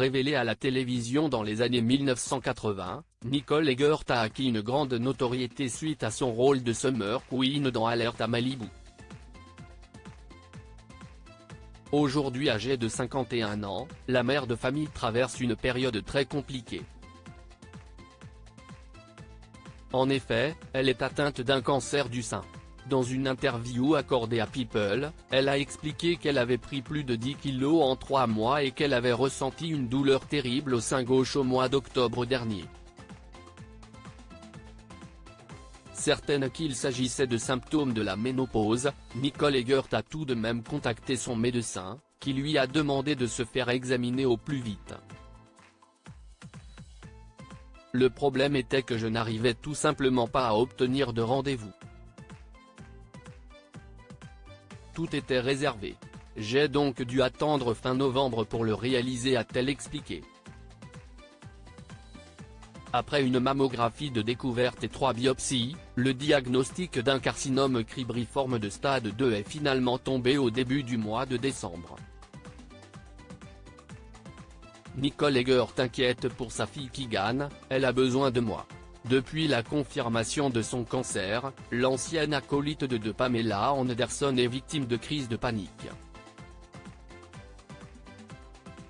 Révélée à la télévision dans les années 1980, Nicole Eggert a acquis une grande notoriété suite à son rôle de Summer Queen dans Alerte à Malibu. Aujourd'hui âgée de 51 ans, la mère de famille traverse une période très compliquée. En effet, elle est atteinte d'un cancer du sein. Dans une interview accordée à People, elle a expliqué qu'elle avait pris plus de 10 kilos en 3 mois et qu'elle avait ressenti une douleur terrible au sein gauche au mois d'octobre dernier. Certaine qu'il s'agissait de symptômes de la ménopause, Nicole Eggert a tout de même contacté son médecin, qui lui a demandé de se faire examiner au plus vite. Le problème était que je n'arrivais tout simplement pas à obtenir de rendez-vous. Tout était réservé. J'ai donc dû attendre fin novembre pour le réaliser, a-t-elle expliqué. Après une mammographie de découverte et 3 biopsies, le diagnostic d'un carcinome cribriforme de stade 2 est finalement tombé au début du mois de décembre. Nicole Eggert inquiète pour sa fille Keegan, elle a besoin de moi. Depuis la confirmation de son cancer, l'ancienne acolyte de Pamela Anderson est victime de crises de panique.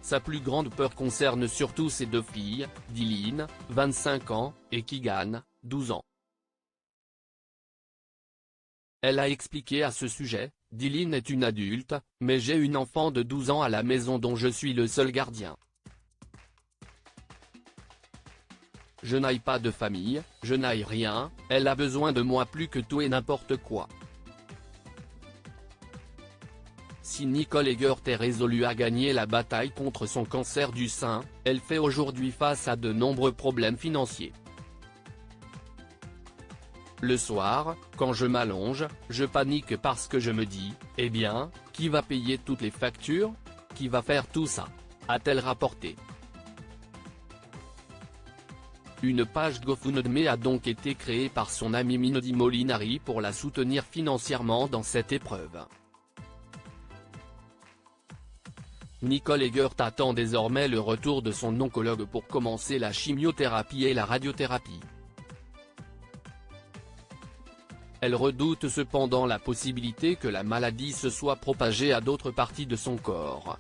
Sa plus grande peur concerne surtout ses 2 filles, Dylan, 25 ans, et Keegan, 12 ans. Elle a expliqué à ce sujet, Dylan est une adulte, mais j'ai une enfant de 12 ans à la maison dont je suis le seul gardien. Je n'ai pas de famille, je n'ai rien, elle a besoin de moi plus que tout et n'importe quoi. Si Nicole Eggert est résolue à gagner la bataille contre son cancer du sein, elle fait aujourd'hui face à de nombreux problèmes financiers. Le soir, quand je m'allonge, je panique parce que je me dis, eh bien, qui va payer toutes les factures? Qui va faire tout ça? A-t-elle rapporté. Une page GoFundMe a donc été créée par son ami Mindy Molinari pour la soutenir financièrement dans cette épreuve. Nicole Eggert attend désormais le retour de son oncologue pour commencer la chimiothérapie et la radiothérapie. Elle redoute cependant la possibilité que la maladie se soit propagée à d'autres parties de son corps.